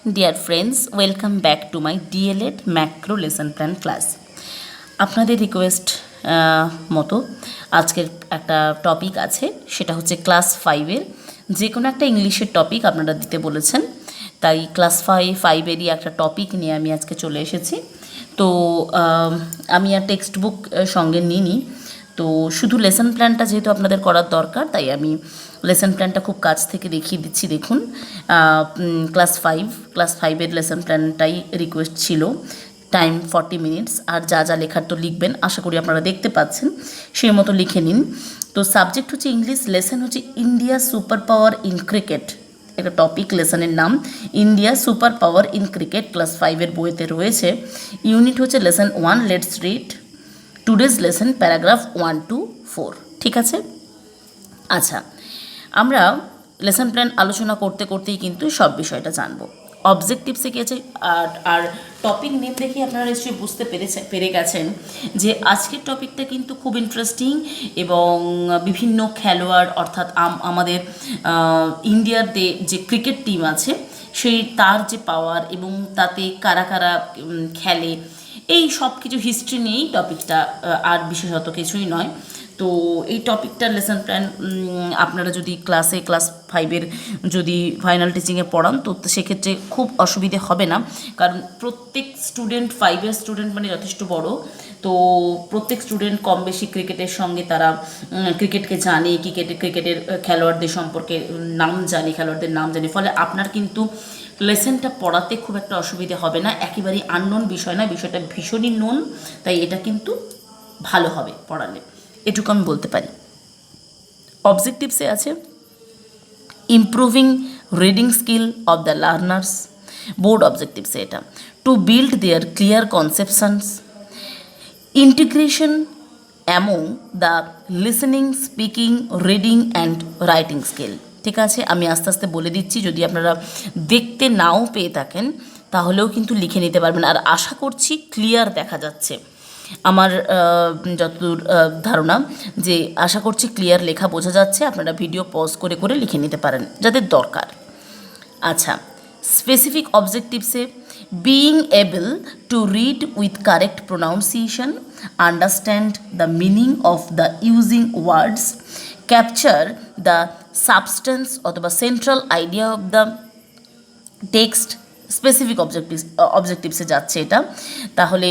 Deer friends, welcome back to my DElEd macro lesson plan class. আপনাদের request মতো আজকের একটা টপিক আছে, সেটা হচ্ছে ক্লাস 5-এর যে কোনো একটা ইংলিশের টপিক আপনারা দিতে বলেছেন। তাই ক্লাস 5-এরই একটা টপিক নিয়ে আমি আজকে চলে এসেছি। তো আমি আর টেক্সট বুক সঙ্গে নিইনি, তো শুধু লেসন প্ল্যানটা যেহেতু আপনাদের করার দরকার, তাই আমি লেসন প্ল্যানটা খুব কাছ থেকে দেখিয়ে দিচ্ছি। দেখুন, ক্লাস 5-এর লেসন প্ল্যানটাই রিকোয়েস্ট ছিল। টাইম 40 মিনিটস, আর যা যা লেখার তো লিখবেন, আশা করি আপনারা দেখতে পাচ্ছেন, সেই মতো লিখে নিন। তো সাবজেক্ট হচ্ছে ইংলিশ, লেসন হচ্ছে India super power in cricket. একটা টপিক, লেসনের নাম India super power in cricket, class 5-এর বইতে রয়েছে। ইউনিট হচ্ছে lesson 1, let's read today's lesson paragraph 1 to 4। ঠিক আছে? আচ্ছা, আমরা লেসন প্ল্যান আলোচনা করতে করতেই কিন্তু সব বিষয়টা জানবো। অবজেক্টিভসে কি আছে, আর টপিক নেম দেখে আপনারা নিশ্চয়ই বুঝতে পেরে গেছেন যে আজকের টপিকটা কিন্তু খুব ইন্টারেস্টিং, এবং বিভিন্ন খেলোয়াড় অর্থাৎ আমাদের ইন্ডিয়ার যে ক্রিকেট টিম আছে সেই তার যে পাওয়ার এবং তাতে কারা কারা খেলে, এই সব কিছু হিস্ট্রি নিয়েই টপিকটা, আর বিশেষত কিছুই নয়। তো এই টপিকটার লেসন প্ল্যান আপনারা যদি ক্লাস 5-এর যদি ফাইনাল টিচিংয়ে পড়ান, তো সেক্ষেত্রে খুব অসুবিধে হবে না, কারণ প্রত্যেক স্টুডেন্ট 5-এর স্টুডেন্ট মানে যথেষ্ট বড়। তো প্রত্যেক স্টুডেন্ট কম বেশি ক্রিকেটের সঙ্গে তারা ক্রিকেটকে জানে, ক্রিকেটের খেলোয়াড়দের সম্পর্কে নাম জানে, খেলোয়াড়দের নাম জানে, ফলে আপনার কিন্তু লেসনটা পড়াতে খুব একটা অসুবিধে হবে না। একেবারেই আননোন বিষয় না, বিষয়টা ভীষণই নোন, তাই এটা কিন্তু ভালো হবে পড়ালে, এটুকু আমি বলতে পারি। অবজেক্টিভসে আছে improving reading skill of the learners, board অবজেক্টিভসে এটা to build their clear conceptions, integration among the listening, speaking, reading and writing skill. ঠিক আছে, আমি আস্তে আস্তে বলে দিচ্ছি, যদি আপনারা দেখতে নাও পেয়ে থাকেন তাহলেও কিন্তু লিখে নিতে পারবেন। আর আশা করছি ক্লিয়ার দেখা যাচ্ছে, আমার যতদূর ধারণা, যে আশা করছি ক্লিয়ার লেখা বোঝা যাচ্ছে। আপনারা ভিডিও পজ করে করে লিখে নিতে পারেন যাদের দরকার। আচ্ছা, স্পেসিফিক অবজেক্টিভসে being able to read with correct pronunciation, understand the meaning of the using words, capture the substance অথবা central idea of the text. Specific অবজেক্টিভসে যাচ্ছে এটা, তাহলে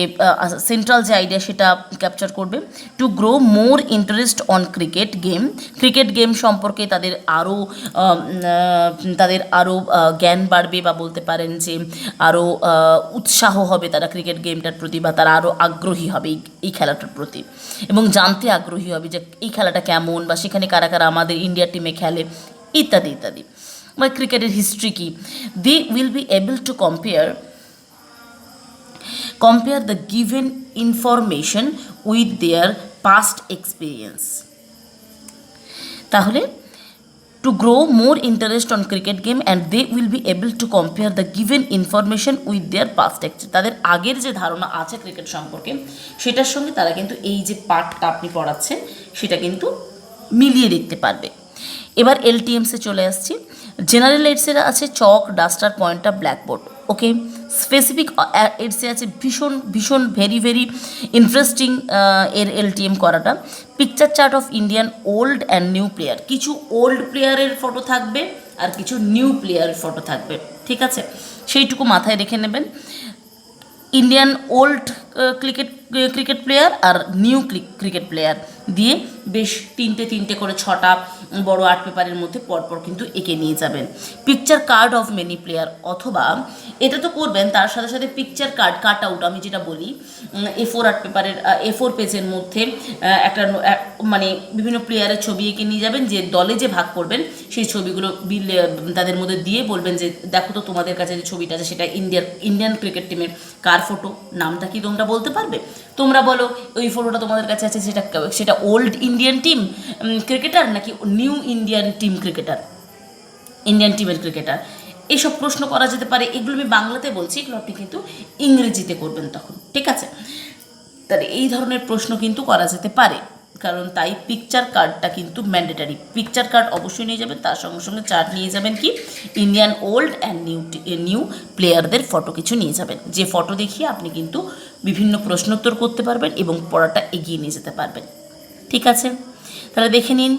সেন্ট্রাল যে আইডিয়া সেটা ক্যাপচার করবে। To grow more interest on cricket game সম্পর্কে তাদের আরও জ্ঞান বাড়বে, বা বলতে পারেন যে আরও উৎসাহ হবে তারা ক্রিকেট গেমটার প্রতি, বা তারা আরও আগ্রহী হবে এই খেলাটার প্রতি, এবং জানতে আগ্রহী হবে যে এই খেলাটা কেমন, বা সেখানে কারা কারা আমাদের ইন্ডিয়া টিমে খেলে, ইত্যাদি ইত্যাদি। বা ক্রিকেটের হিস্ট্রি কী, they will be able to compare the given information with their past experience। তাহলে to grow more interest on cricket game and they will be able to compare the given information with their past experience। তাদের আগের যে ধারণা আছে cricket সম্পর্কে সেটার সঙ্গে তারা কিন্তু এই যে পাঠটা আপনি পড়াচ্ছেন সেটা কিন্তু মিলিয়ে দেখতে পারবে। এবার এলটিএমসে চলে আসছি। জেনারেল এডসের আছে চক, ডাস্টার, পয়েন্টার, ব্ল্যাকবোর্ড। ওকে, স্পেসিফিক এডসে আছে ভীষণ ভীষণ ভেরি ভেরি ইন্টারেস্টিং এর এলটিএম করাটা। Picture chart of Indian old and new player, কিছু ওল্ড প্লেয়ারের ফটো থাকবে আর কিছু নিউ প্লেয়ারের ফটো থাকবে। ঠিক আছে, সেইটুকু মাথায় রেখে নেবেন। ইন্ডিয়ান ওল্ড ক্রিকেট প্লেয়ার আর নিউ ক্রিকেট প্লেয়ার দিয়ে বেশ তিনটে করে 6টা বড় আর্ট পেপারের মধ্যে পরপর কিন্তু এঁকে নিয়ে যাবেন। Picture card of many player, অথবা এটা তো করবেন, তার সাথে সাথে পিকচার কাট আউট, আমি যেটা বলি A4 আর্ট পেপারের A4 পেজের মধ্যে একটা মানে বিভিন্ন প্লেয়ারের ছবি এঁকে নিয়ে যাবেন, যে দলে যে ভাগ করবেন সেই ছবিগুলো তাদের মধ্যে দিয়ে বলবেন যে দেখো তো তোমাদের কাছে যে ছবিটা আছে সেটা ইন্ডিয়ান ক্রিকেট টিমের কার ফটো, নামটা কি তোমরা বলতে পারবে? তোমরা বলো ওই ফটোটা তোমাদের কাছে আছে, সেটা ওল্ড ইন্ডিয়ান টিম ক্রিকেটার নাকি নিউ ইন্ডিয়ান টিমের ক্রিকেটার, এইসব প্রশ্ন করা যেতে পারে। এগুলো আমি বাংলাতে বলছি, এগুলো আপনি কিন্তু ইংরেজিতে করবেন তখন। ঠিক আছে, তাহলে এই ধরনের প্রশ্ন কিন্তু করা যেতে পারে। কারণ তাই পিকচার কার্ডটা কিন্তু ম্যান্ডেটারি। পিকচার কার্ড অবশ্যই নিয়ে যাবেন, তার সঙ্গে সঙ্গে চার্ট নিয়ে যাবেন কি ইন্ডিয়ান ওল্ড অ্যান্ড নিউ প্লেয়ারদের ফটো কিছু নিয়ে যাবেন, যে ফটো দেখিয়ে আপনি কিন্তু বিভিন্ন প্রশ্নোত্তর করতে পারবেন এবং পড়াটা এগিয়ে নিয়ে যেতে পারবেন। ঠিক আছে, তাহলে দেখে নিন।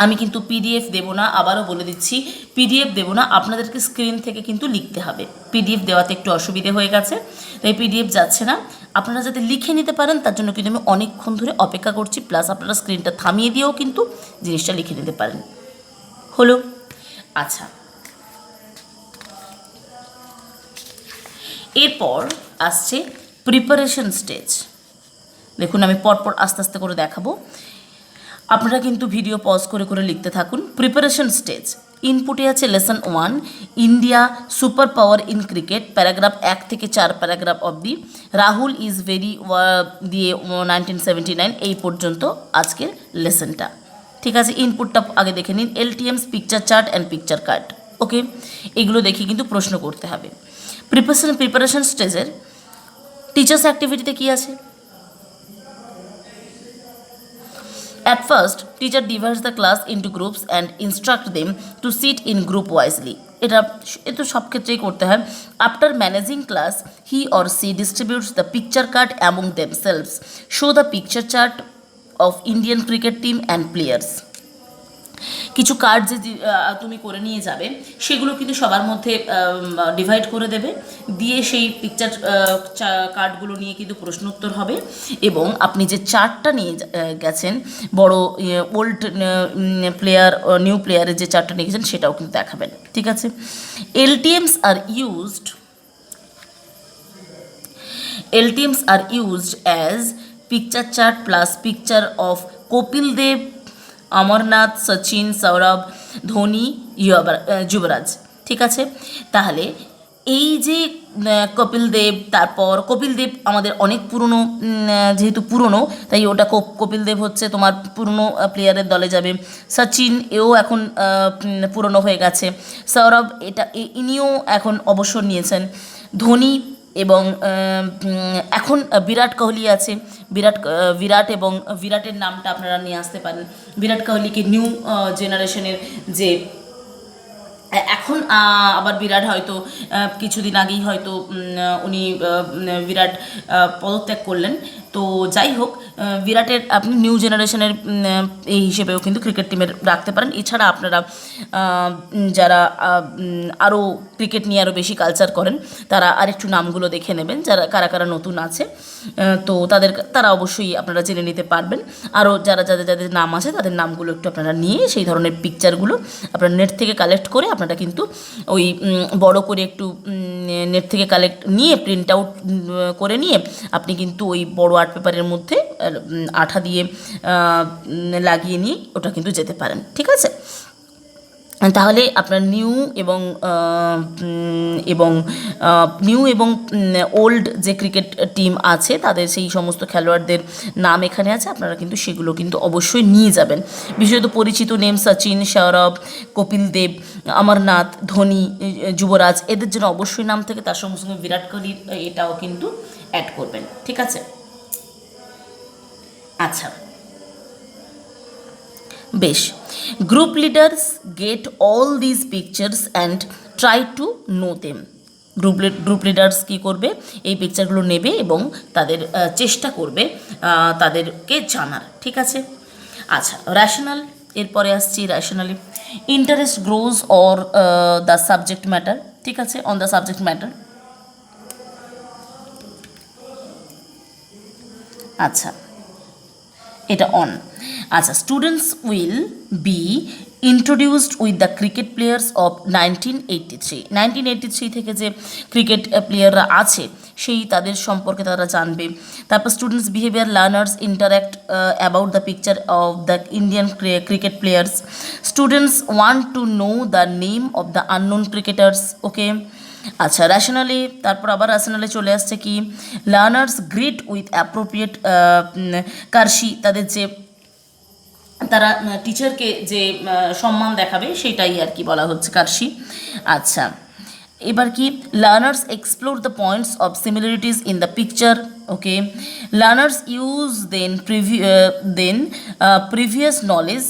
আমি কিন্তু পিডিএফ দেবো না, আবারও বলে দিচ্ছি পিডিএফ দেবো না, আপনাদেরকে স্ক্রিন থেকে কিন্তু লিখতে হবে। পিডিএফ দেওয়াতে একটু অসুবিধে হয়ে গেছে, তাই পিডিএফ যাচ্ছে না। আপনারা যাতে লিখে নিতে পারেন তার জন্য কিন্তু আমি অনেকক্ষণ ধরে অপেক্ষা করছি, প্লাস আপনারা স্ক্রিনটা থামিয়ে দিয়েও কিন্তু জিনিসটা লিখে নিতে পারেন। হলো? আচ্ছা, এরপর আসছে প্রিপারেশন স্টেজ। দেখুন আমি পরপর আস্তে আস্তে করে দেখাবো, আপনারা কিন্তু ভিডিও পজ করে করে লিখতে থাকুন। প্রিপারেশন স্টেজ ইনপুটে আছে lesson 1 India super power in cricket, paragraph 1 থেকে 4 প্যারাগ্রাফ অবধি, রাহুল ইজ ভেরি দিয়ে 1979 এই পর্যন্ত আজকের লেসনটা। ঠিক আছে, ইনপুটটা আগে দেখে নিন। LTMs picture chart and picture card, okay, এগুলো দেখে কিন্তু প্রশ্ন করতে হবে। প্রিপারেশন স্টেজের টিচার্স অ্যাক্টিভিটিতে কী আছে? At first, teacher divides the class into groups and instruct them to sit in group wisely. এটা সব ক্ষেত্রেই করতে হয়। After managing class, he or she distributes the picture card among themselves. Show the picture chart of Indian cricket team and players. কিছু card যে তুমি করে নিয়ে যাবে সেগুলো কিন্তু সবার মধ্যে ডিভাইড করে দেবে, দিয়ে সেই পিকচার কার্ডগুলো নিয়ে কিন্তু প্রশ্নোত্তর হবে, এবং আপনি যে চার্টটা নিয়ে গেছেন বড় ওল্ড প্লেয়ার নিউ প্লেয়ারের যে চার্টটা নিয়ে গেছেন সেটাও কিন্তু দেখাবেন। ঠিক আছে, LTMs are used as picture chart plus picture of Kopil Dev, Amarnath, Sachin, Sourav, Dhoni, যুবরাজ। ঠিক আছে, তাহলে এই যে কপিল দেব, তারপর কপিল দেব আমাদের অনেক পুরনো, যেহেতু পুরনো তাই ওটা কপিল দেব হচ্ছে তোমার পুরনো প্লেয়ারের দলে যাবে। সচিন এও এখন পুরনো হয়ে গেছে। সৌরভ ইনিও এখন অবসর নিয়েছেন। ধোনি এবং এখন বিরাট কোহলি আছে। বিরাট এবং বিরাটের নামটা আপনারা নিয়ে আসতে পারেন। বিরাট কোহলিকে নিউ জেনারেশনের যে এখন আবার বিরাট হয়তো কিছুদিন আগেই হয়তো উনি বিরাট পদত্যাগ করলেন, তো যাই হোক বিরাটের আপনি নিউ জেনারেশনের এই হিসেবেও কিন্তু ক্রিকেট টিমের রাখতে পারেন। এছাড়া আপনারা যারা আরও ক্রিকেট নিয়ে আরও বেশি কালচার করেন তারা আরেকটু নামগুলো দেখে নেবেন, যারা কারা কারা নতুন আছে, তো তারা অবশ্যই আপনারা জেনে নিতে পারবেন। আরও যাদের নাম আছে তাদের নামগুলো একটু আপনারা নিয়ে সেই ধরনের পিকচারগুলো আপনারা নেট থেকে কালেক্ট করে আপনারা কিন্তু ওই বড় করে একটু নেট থেকে নিয়ে প্রিন্ট আউট করে নিয়ে আপনি কিন্তু ওই বড় আর্ট পেপারের মধ্যে আঠা দিয়ে লাগিয়ে নিয়ে ওটা কিন্তু যেতে পারেন। ঠিক আছে, তাহলে আপনার নিউ এবং ওল্ড যে ক্রিকেট টিম আছে তাদের সেই সমস্ত খেলোয়াড়দের নাম এখানে আছে, আপনারা কিন্তু সেগুলো কিন্তু অবশ্যই নিয়ে যাবেন। বিশেষত পরিচিত নেম সচিন, সৌরভ, কপিল দেব, অমরনাথ, ধোনি, যুবরাজ, এদের জন্য অবশ্যই নাম থেকে তার সঙ্গে সঙ্গে বিরাট কোহলির এটাও কিন্তু অ্যাড করবেন। ঠিক আছে, আচ্ছা বেশ। Group leaders get all this pictures and try to know them. Group leaders কী করবে, এই পিকচারগুলো নেবে এবং তাদের চেষ্টা করবে তাদেরকে জানার। ঠিক আছে, আচ্ছা র্যাশনাল, এরপরে আসছি rationally. Interest grows or the subject matter. ঠিক আছে, অন দ্য সাবজেক্ট ম্যাটার। আচ্ছা এটা অন। আচ্ছা, students will be introduced with the cricket players of 1983 থেকে যে ক্রিকেট প্লেয়াররা আছে সেই তাদের সম্পর্কে তারা জানবে। তারপর students behaviour learners interact about the picture of the Indian cricket players. Students want to know the name of the unknown cricketers. Okay, আচ্ছা র্যাশনালি, তারপর আবার র্যাশনালি চলে আসছে কি, learners greet with appropriate courtesy, তাদের যে তারা টিচারকে যে সম্মান দেখাবে সেটাই আর কি বলা হচ্ছে কার্সি। আচ্ছা এবার কি, learners explore the points of similarities in the picture Okay, learners use previous knowledge,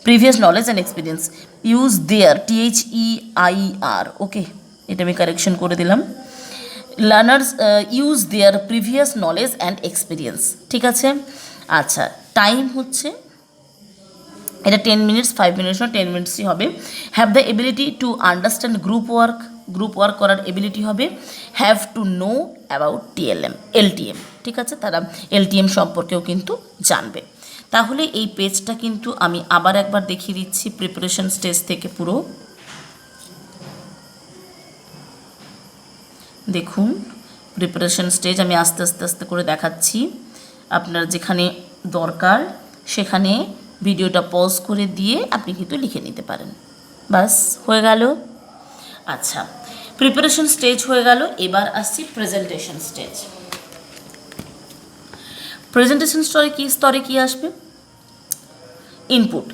previous knowledge and experience, use their, THEIR, ওকে, এটা আমি কারেকশন করে দিলাম। Learners use their previous knowledge and experience, ঠিক আছে। আচ্ছা, টাইম হচ্ছে এটা 10 মিনিটস, 5 মিনিটস না 10 মিনিটসই হবে। Have the ability to understand group work করার এবিলিটি হবে। Have to know about LTM, ঠিক আছে, তারা এলটিএম সম্পর্কেও কিন্তু জানবে। তাহলে এই পেজটা কিন্তু আমি আবার একবার দেখিয়ে দিচ্ছি প্রিপারেশন স্টেজ থেকে পুরো দেখুন। প্রিপারেশন স্টেজ আমি আস্তে আস্তে আস্তে করে দেখাচ্ছি, আপনার যেখানে দরকার সেখানে ভিডিওটা পজ করে দিয়ে আপনি কিন্তু লিখে নিতে পারেন। বাস হয়ে গেল। আচ্ছা, প্রিপারেশন স্টেজ হয়ে গেল, এবার আসছি প্রেজেন্টেশন স্টেজ। প্রেজেন্টেশন স্তরে কি আসবে? Input,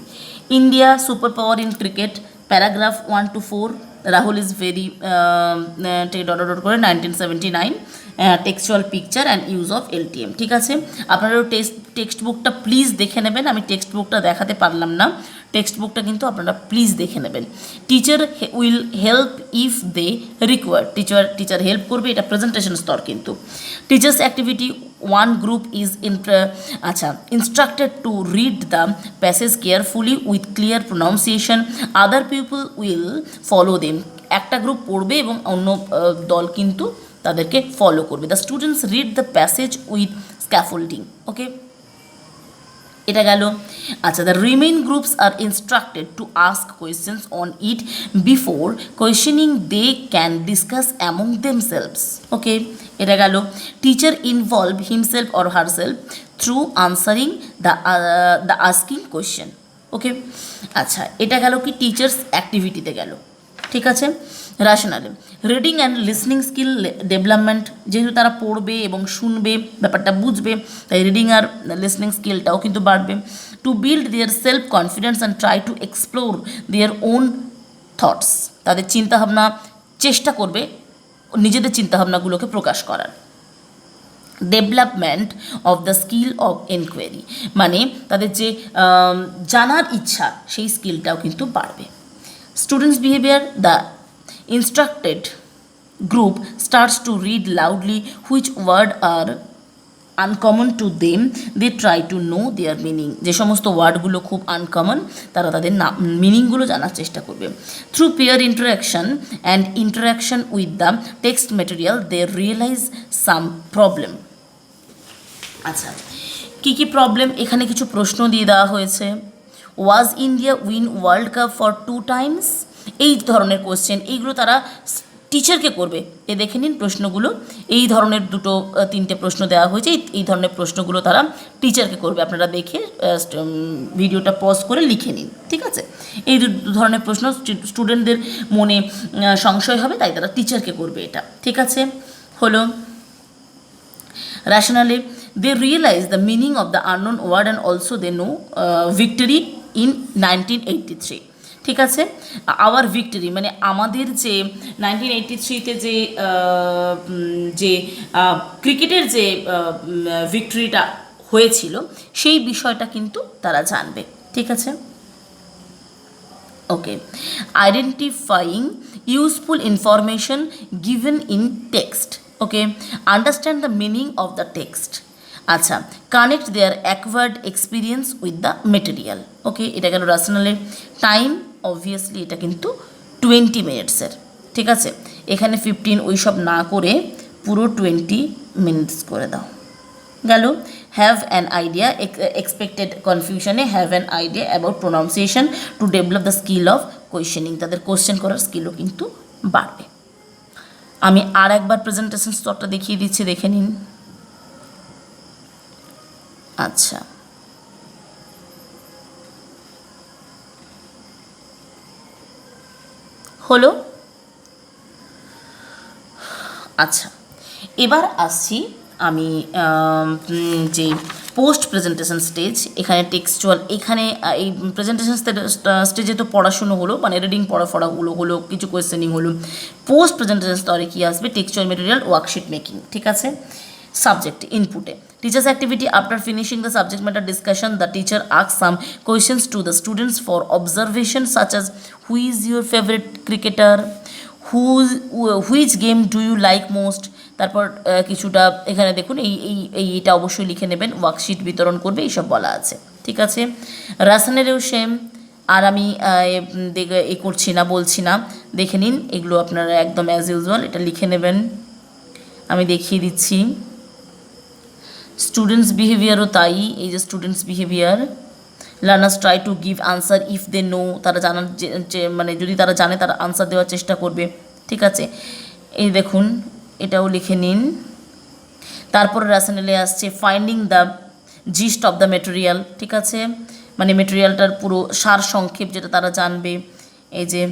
India super power in cricket, paragraph 1 to 4, Rahul is very করে 1979, textual picture and use of LTM, ঠিক আছে। আপনারাও টেক্সট বুকটা প্লিজ দেখে নেবেন, আমি টেক্সট বুকটা দেখাতে পারলাম না, টেক্সট বুকটা কিন্তু আপনারা প্লিজ দেখে নেবেন। Teacher will help if they require, teacher help করবে, এটা প্রেজেন্টেশন স্তর কিন্তু। Teachers activity, one group is instructed to read the passage carefully with clear pronunciation, other people will follow them, একটা গ্রুপ পড়বে এবং অন্য দল কিন্তু তাদেরকে ফলো করবে। The students read the passage with scaffolding, okay, এটা গেল। আচ্ছা, the remain groups are instructed to ask questions on it before questioning they can discuss among themselves, okay, এটা গেল। Teacher involve himself or herself through answering the asking question, okay. আচ্ছা, এটা গেল কি teachers অ্যাক্টিভিটিতে গেল, ঠিক আছে। রাশনালে reading and listening skill development, যেহেতু তারা পড়বে এবং শুনবে, ব্যাপারটা বুঝবে, তাই রিডিং আর লিসনিং স্কিলটাও কিন্তু বাড়বে। Two build there self confidence and try to explore their own thoughts, তাদের চিন্তাভাবনা চেষ্টা করবে নিজেদের চিন্তাভাবনাগুলোকে প্রকাশ করার। Development of the skill of enquiry, মানে তাদের যে জানার ইচ্ছা সেই স্কিলটাও কিন্তু বাড়বে। Students behaviour, the instructed group starts to read loudly which word are uncommon to them, they try to know their meaning, যে সমস্ত ওয়ার্ডগুলো খুব আনকমন তারা তাদের মিনিংগুলো জানার চেষ্টা করবে। Through pair interaction with the text material they realise some problem. আচ্ছা, কী প্রবলেম, এখানে কিছু প্রশ্ন দিয়ে দেওয়া হয়েছে। Was India win world cup for 2 times, এই ধরনের কোশ্চেন, এইগুলো তারা টিচারকে করবে। এ দেখে নিন প্রশ্নগুলো, এই ধরনের 2-3টে প্রশ্ন দেওয়া হয়েছে, এই ধরনের প্রশ্নগুলো তারা টিচারকে করবে। আপনারা দেখে ভিডিওটা পজ করে লিখে নিন, ঠিক আছে। এই ধরনের প্রশ্ন স্টুডেন্টদের মনে সংশয় হবে, তাই তারা টিচারকে করবে, এটা ঠিক আছে। হলো rationally they realize the meaning of the unknown word and also they know victory in 1983, ঠিক আছে। আওয়ার ভিক্টরি মানে আমাদের যে 1983-তে যে ক্রিকেটের যে ভিক্টরিটা হয়েছিল সেই বিষয়টা কিন্তু তারা জানবে, ঠিক আছে। Okay, identifying useful information given in text, okay, understand the meaning of the text. আচ্ছা, connect their acquired experience with the material, okay, এটা গেল রাশনালের। টাইম অবভিয়াসলি এটা কিন্তু 20 মিনিটসের, ঠিক আছে। এখানে 15 ওই সব না করে পুরো 20 মিনিটস করে দাও, গেল। হ্যাভ অ্যান আইডিয়া, এক্সপেক্টেড কনফিউশনে have an idea about pronunciation to develop the skill of questioning, তাদের কোয়েশ্চেন করার স্কিলও কিন্তু বাড়বে। আমি আর একবার প্রেজেন্টেশন স্তরটা দেখিয়ে দিচ্ছি, দেখে নিন। আচ্ছা, হলো। আচ্ছা, এবার আসছি আমি যে পোস্ট প্রেজেন্টেশন স্টেজ, এখানে টেক্সচুয়াল, এখানে এই প্রেজেন্টেশন স্টেজে তো পড়াশুনো হলো, মানে রিডিং পড়াগুলো হলো, কিছু কোয়েশ্চেনিং হলো। পোস্ট প্রেজেন্টেশন স্তরে কী আসবে, টেক্সচুয়াল মেটেরিয়াল, ওয়ার্কশিট মেকিং, ঠিক আছে। সাবজেক্ট ইনপুটে teachers activity, after finishing the subject matter discussion the teacher ask some questions to the students for observation such as who is your favourite cricketer, which game do you like most. তারপর কিছুটা এখানে দেখুন এইটা অবশ্যই লিখে নেবেন, worksheet বিতরণ করবে, এইসব বলা আছে, ঠিক আছে। রাসায়নেরও সেম, আর আমি এ করছি না, বলছি না, দেখে নিন, এগুলো আপনারা একদম অ্যাজ ইউজুয়াল এটা লিখে নেবেন, আমি দেখিয়ে দিচ্ছি। স্টুডেন্টস বিহেভিয়ারও তাই, এই যে students behaviour, learners try to give answer if they know, তারা জানার যে মানে যদি তারা জানে তারা আনসার দেওয়ার চেষ্টা করবে, ঠিক আছে। এই দেখুন এটাও লিখে নিন। তারপরে রাসায়নেলে আসছে finding the gist of the material, ঠিক আছে, মানে মেটেরিয়ালটার পুরো সার সংক্ষেপ যেটা তারা জানবে, এই যে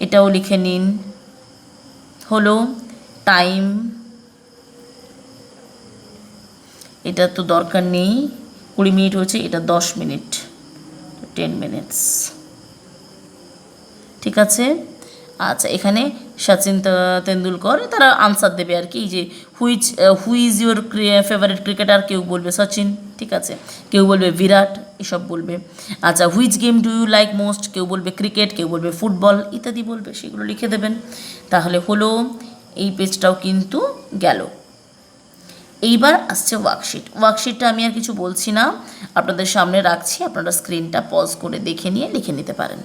এটাও লিখে নিন। হলো টাইম, এটা তো দরকার নেই, 20 মিনিট হয়েছে, এটা 10 মিনিট, 10 মিনিটস, ঠিক আছে। আচ্ছা, এখানে সচিন তেন্ডুলকর, তারা আনসার দেবে আর কি, যে হু ইজ ইউর ফেভারিট ক্রিকেটার, কেউ বলবে সচিন, ঠিক আছে, কেউ বলবে বিরাট, এসব বলবে। আচ্ছা, which game do you like most, কেউ বলবে ক্রিকেট, কেউ বলবে ফুটবল, ইত্যাদি বলবে, সেগুলো লিখে দেবেন। তাহলে হলো, এই পেজটাও কিন্তু গেল। এইবার আসছে ওয়ার্কশিট। ওয়ার্কশিটটা আমি আর কিছু বলছি না, আপনাদের সামনে রাখছি, আপনারা স্ক্রিনটা পজ করে দেখে নিয়ে লিখে নিতে পারেন।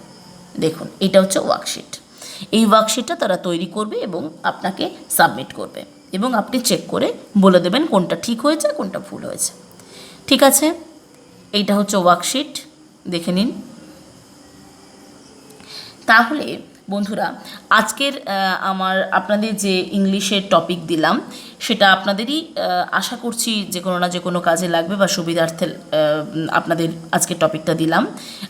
দেখুন এটা হচ্ছে ওয়ার্কশিট। এই ওয়ার্কশিটটা তারা তৈরি করবে এবং আপনাকে সাবমিট করবে, এবং আপনি চেক করে বলে দেবেন কোনটা ঠিক হয়েছে কোনটা ভুল হয়েছে, ঠিক আছে। এইটা হচ্ছে ওয়ার্কশিট, দেখে নিন। তাহলে বন্ধুরা, আজকের আপনাদের যে ইংলিশের টপিক দিলাম সেটা আপনাদেরই আশা করছি যে কোনো না যে কোনো কাজে লাগবে বা সুবিধার্থে আপনাদের আজকের টপিকটা দিলাম।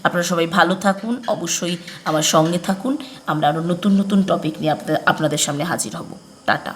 আপনারা সবাই ভালো থাকুন, অবশ্যই আমার সঙ্গে থাকুন, আমরা আরও নতুন নতুন টপিক নিয়ে আপনাদের সামনে হাজির হব। টাটা।